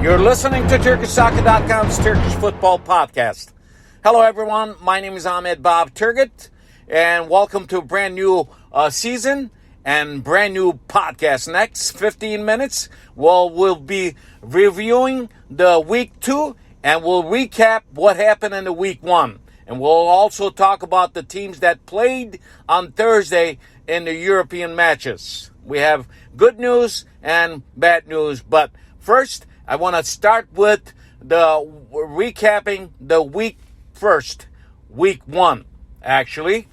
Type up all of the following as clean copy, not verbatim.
You're listening to TurkishSoccer.com's Turkish Football Podcast. Hello, everyone. My name is Ahmet Bob Turgut, and welcome to a brand new season and brand new podcast. Next 15 minutes, we'll be reviewing the Week 2, and we'll recap what happened in the Week 1. And we'll also talk about the teams that played on Thursday in the European matches. We have good news and bad news, but first, I want to start with the recapping the Week 1, actually,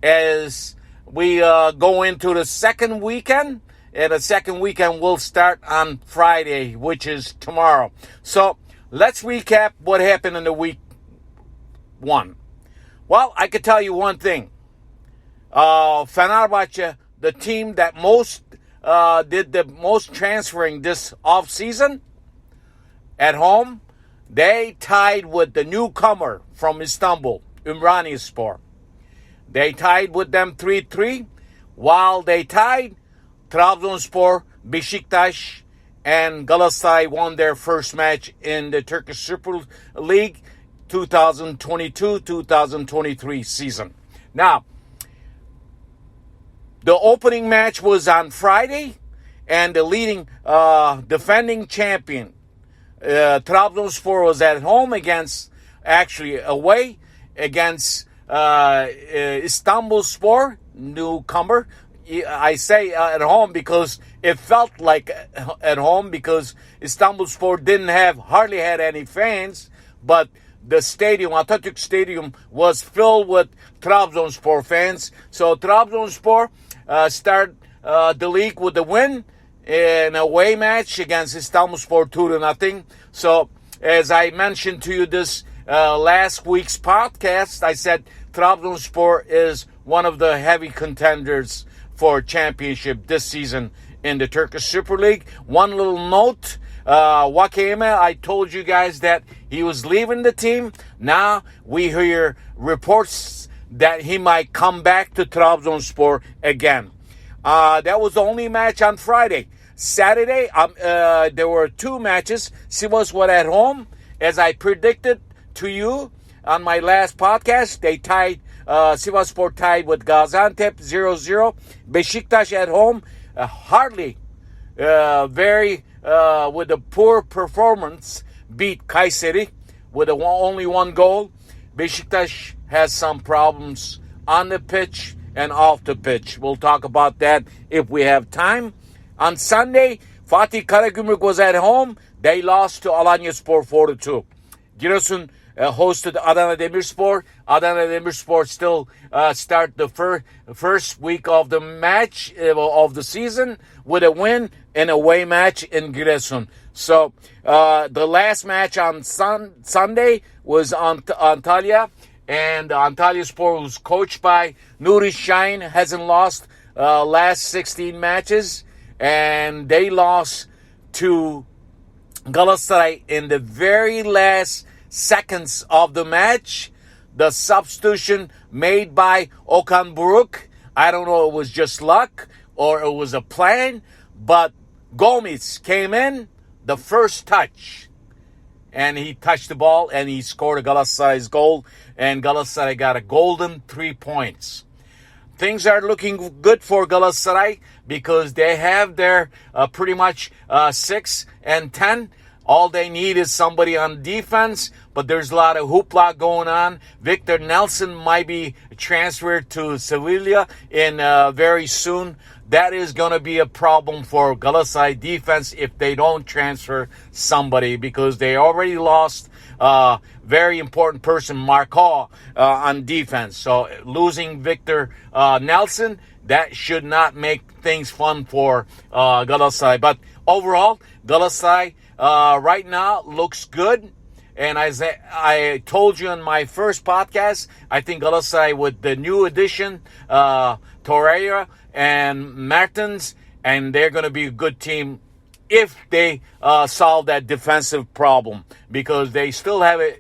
as we go into the second weekend. And the second weekend will start on Friday, which is tomorrow. So let's recap what happened in the Week 1. Well, I could tell you one thing. Fenerbahce, the team that did the most transferring this offseason, at home, they tied with the newcomer from Istanbul, Ümranispor. They tied with them 3-3. While they tied, Trabzonspor, Beşiktaş, and Galatasaray won their first match in the Turkish Super Lig 2022-2023 season. Now, the opening match was on Friday, and the leading defending champion, Trabzonspor, was at home away against Istanbulspor, newcomer. I say at home because it felt like at home because Istanbulspor hardly had any fans, but the stadium, Atatürk Stadium, was filled with Trabzonspor fans. So Trabzonspor started the league with a win in a away match against Istanbulspor 2-0. So, as I mentioned to you this last week's podcast, I said Trabzonspor is one of the heavy contenders for championship this season in the Turkish Super League. One little note, Wakeme, I told you guys that he was leaving the team. Now we hear reports that he might come back to Trabzonspor again. That was the only match on Friday. Saturday, there were two matches. Sivas was at home, as I predicted to you on my last podcast. They tied, Sivasspor tied with Gaziantep 0-0. Beşiktaş at home, with a poor performance, beat Kayseri with only one goal. Beşiktaş has some problems on the pitch and off the pitch. We'll talk about that if we have time. On Sunday, Fatih Karagümrük was at home. They lost to Alanyaspor 4-2. Giresun hosted Adana Demirspor. Adana Demirspor still start the first week of the match of the season with a win and away match in Giresun. So the last match on Sunday was on Antalya, and Antalyaspor was coached by Nuri Şahin, hasn't lost last 16 matches, and they lost to Galatasaray in the very last seconds of the match. The substitution made by Okan Buruk, I don't know if it was just luck or it was a plan, but Gomis came in the first touch, and he touched the ball and he scored a Galatasaray's goal, and Galatasaray got a golden 3 points. Things are looking good for Galatasaray because they have their pretty much 6 and 10. All they need is somebody on defense, but there's a lot of hoopla going on. Victor Nelson might be transferred to Sevilla in very soon. That is going to be a problem for Galatasaray defense if they don't transfer somebody, because they already lost very important person, Marco, on defense. So losing Victor Nelson, that should not make things fun for Galatasaray. But overall, Galatasaray right now looks good. And as I told you in my first podcast, I think Galatasaray with the new addition, Torreira and Mertens, and they're going to be a good team if they solve that defensive problem, because they still have a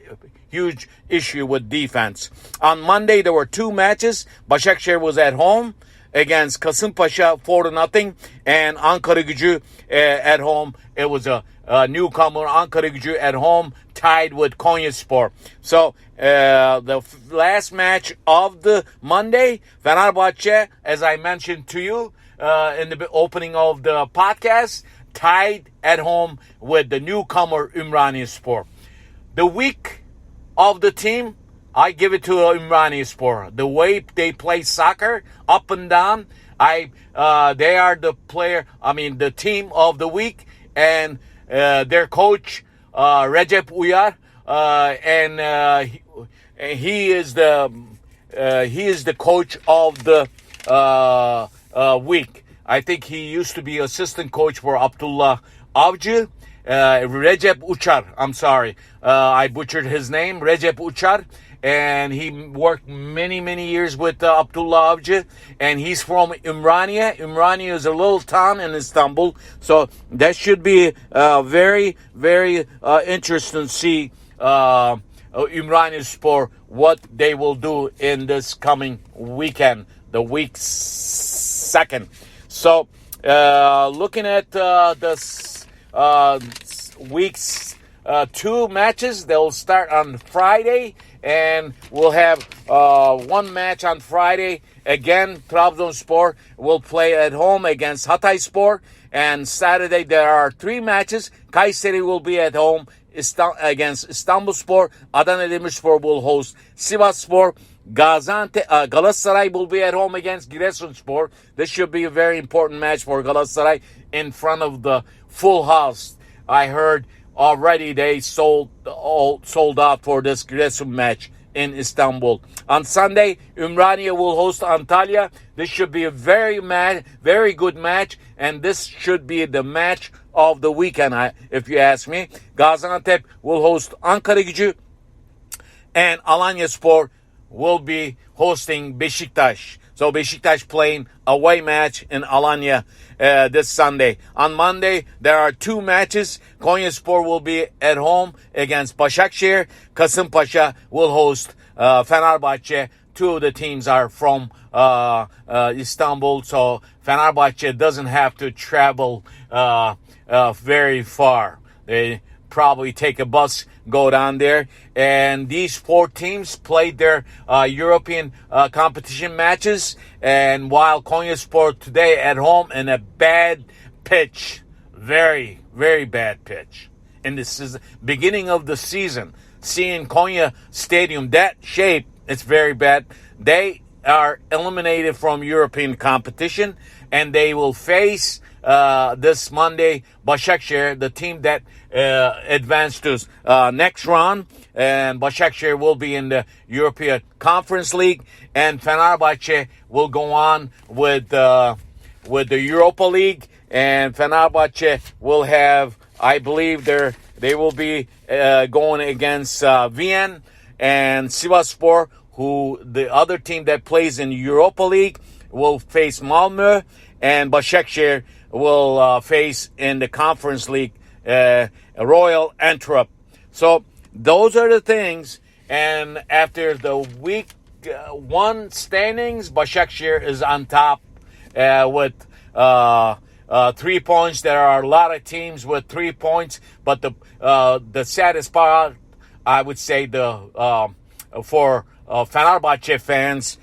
huge issue with defense. On Monday, there were two matches. Başakşehir was at home against Kasımpaşa 4-0, and Ankara Gücü at home. It was a newcomer Ankaragücü at home, tied with Konyaspor. So the last match of the Monday, Fenerbahçe, as I mentioned to you in the opening of the podcast, tied at home with the newcomer Ümraniyespor. The week of the team, I give it to Ümraniyespor. The way they play soccer, up and down, they are the team of the week, and their coach Recep Uyar, he is the coach of the week. I think he used to be assistant coach for Abdullah Avcı. Recep Uçar, I'm sorry, I butchered his name, Recep Uçar, and he worked many years with Abdullah Avcı, and he's from Ümraniye. Ümraniye is a little town in Istanbul, so that should be very interesting to see Ümraniyespor, what they will do in this coming weekend, the week 2nd. So looking at the week's 2 matches, they'll start on Friday, and we'll have one match on Friday. Again, Trabzonspor will play at home against Hatayspor, and Saturday there are 3 matches. Kayseri will be at home against Istanbulspor. Adana Demirspor will host Sivasspor. Galatasaray will be at home against Giresunspor. This should be a very important match for Galatasaray in front of the full house. I heard already they sold out for this Giresun match in Istanbul. On Sunday, Ümraniye will host Antalya. This should be a very good match, and this should be the match of the weekend, if you ask me. Gaziantep will host Ankaragücü, and Alanyaspor will be hosting Beşiktaş. So Beşiktaş playing away match in Alanya this Sunday. On Monday, there are 2 matches. Konyaspor will be at home against Başakşehir. Kasımpaşa will host Fenerbahçe. 2 of the teams are from Istanbul, so Fenerbahçe doesn't have to travel very far. They probably take a bus, go down there. And these 4 teams played their European competition matches. And while Konyaspor today at home in a bad pitch, very bad pitch. In the beginning of the season, seeing Konya Stadium that shape, it's very bad. They are eliminated from European competition, and they will face this Monday Başakşehir, the team that advanced to next round, and Başakşehir will be in the European Conference League, and Fenerbahçe will go on with the Europa League, and Fenerbahçe will have, I believe, they will be going against Vienna and Sivasspor, who the other team that plays in Europa League will face Malmö, and Başakşehir will face in the Conference League Royal Antwerp. So those are the things. And after the week 1 standings, Başakşehir is on top with 3 points. There are a lot of teams with 3 points, but the saddest part, I would say, for Fenerbahçe fans,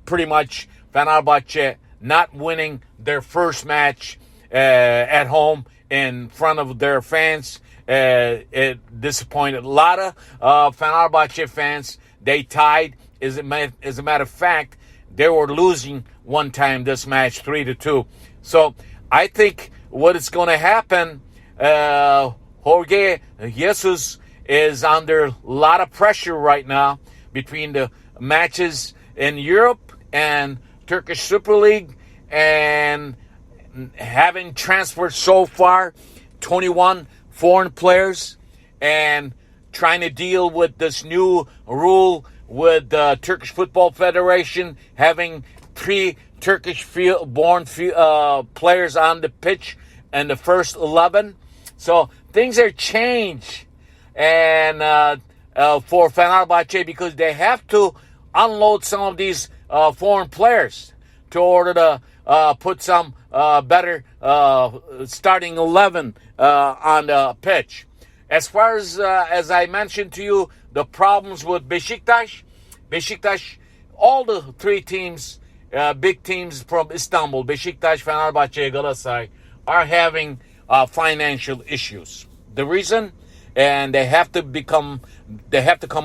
pretty much Fenerbahçe not winning their first match at home in front of their fans. It disappointed a lot of Fenerbahçe fans. They tied. As a matter of fact, they were losing one time this match 3-2. So I think what is going to happen, Jorge Jesus is under a lot of pressure right now between the matches in Europe and Turkish Super Lig, and having transferred so far 21 foreign players, and trying to deal with this new rule with the Turkish Football Federation having pre-Turkish born players on the pitch and the first 11. So things are changed, and for Fenerbahçe, because they have to unload some of these foreign players to order to put some better starting 11 on the pitch. As far as I mentioned to you, the problems with Beşiktaş, all the three teams, big teams from Istanbul, Beşiktaş, Fenerbahçe, Galatasaray, are having financial issues. The reason, and they have to come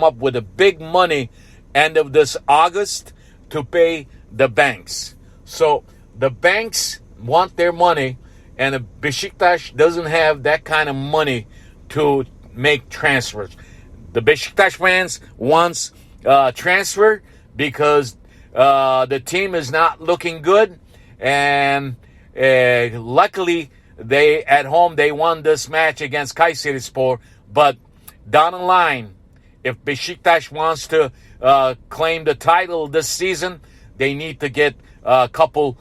up with a big money end of this August to pay the banks. So the banks want their money, and the Beşiktaş doesn't have that kind of money to make transfers. The Beşiktaş fans wants transfer because the team is not looking good, and luckily they at home they won this match against Kayserispor. But down the line, if Beşiktaş wants to claim the title this season, they need to get a couple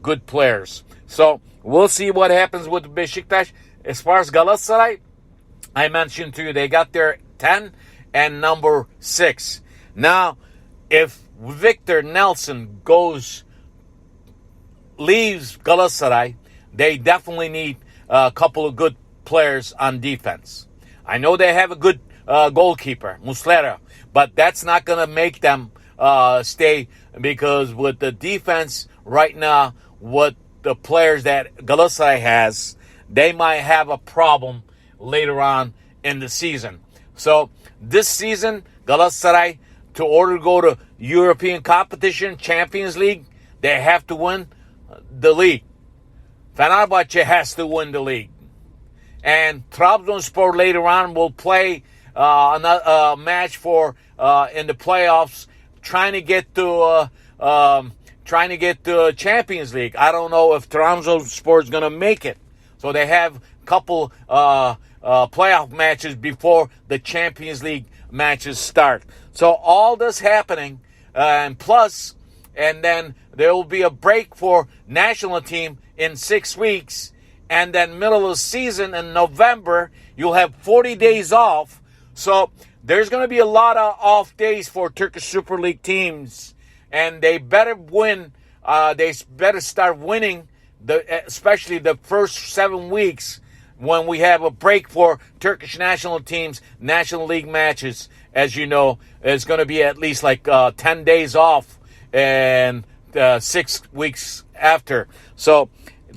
good players. So we'll see what happens with Beşiktaş. As far as Galatasaray, I mentioned to you they got their 10 and number 6. Now, if Victor Nelson leaves Galatasaray, they definitely need a couple of good players on defense. I know they have a good goalkeeper, Muslera, but that's not going to make them stay, because with the defense right now, with the players that Galatasaray has, they might have a problem later on in the season. So this season, Galatasaray, to order to go to European competition, Champions League, they have to win the league. Fenerbahçe has to win the league. And Trabzonspor later on will play another match for in the playoffs, trying to get to Champions League. I don't know if Trabzonspor is going to make it. So they have a couple playoff matches before the Champions League matches start. So all this happening, and then there will be a break for national team in 6 weeks, and then middle of the season in November, you'll have 40 days off. So there's going to be a lot of off days for Turkish Super Lig teams, and they better win. They better start winning, especially the first 7 weeks when we have a break for Turkish national teams, National League matches. As you know, it's going to be at least like 10 days off and 6 weeks after. So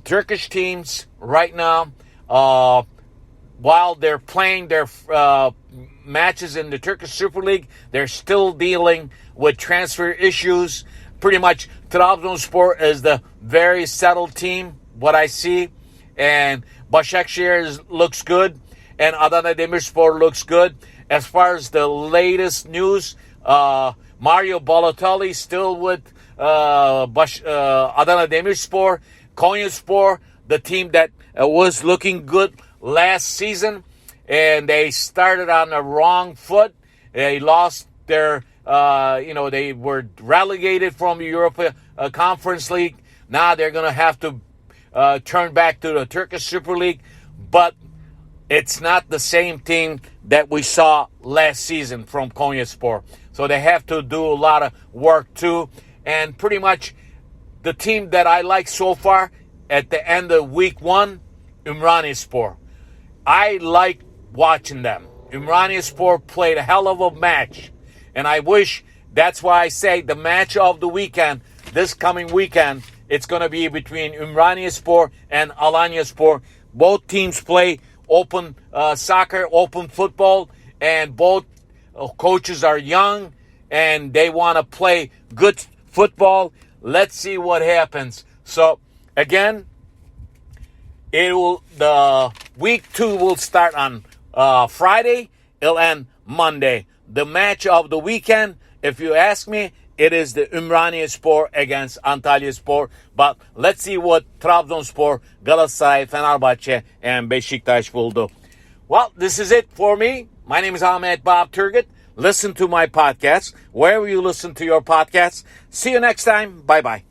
Turkish teams right now, while they're playing their matches in the Turkish Super League, they're still dealing with transfer issues. Pretty much Trabzonspor is the very settled team, what I see. And Başakşehir looks good, and Adana Demirspor looks good. As far as the latest news, Mario Balotelli still with Adana Demirspor. Konyaspor, the team that was looking good last season, and they started on the wrong foot. They lost their, they were relegated from the Europa Conference League. Now they're going to have to turn back to the Turkish Super League, but it's not the same team that we saw last season from Konyaspor. So they have to do a lot of work too. And pretty much the team that I like so far at the end of week 1, Ümranispor. I like watching them. Ümranispor played a hell of a match. And I wish, that's why I say the match of the weekend, this coming weekend, it's going to be between Ümranispor and Alanyaspor. Both teams play open soccer, open football, and both coaches are young and they want to play good football. Let's see what happens. So again, the week 2 will start on Friday. It'll end Monday. The match of the weekend, if you ask me, it is the Ümranispor against Antalyaspor. But let's see what Trabzonspor, Galatasaray, Fenerbahçe, and Beşiktaş will do. Well, this is it for me. My name is Ahmet Bob Turgut. Listen to my podcast wherever you listen to your podcasts. See you next time. Bye-bye.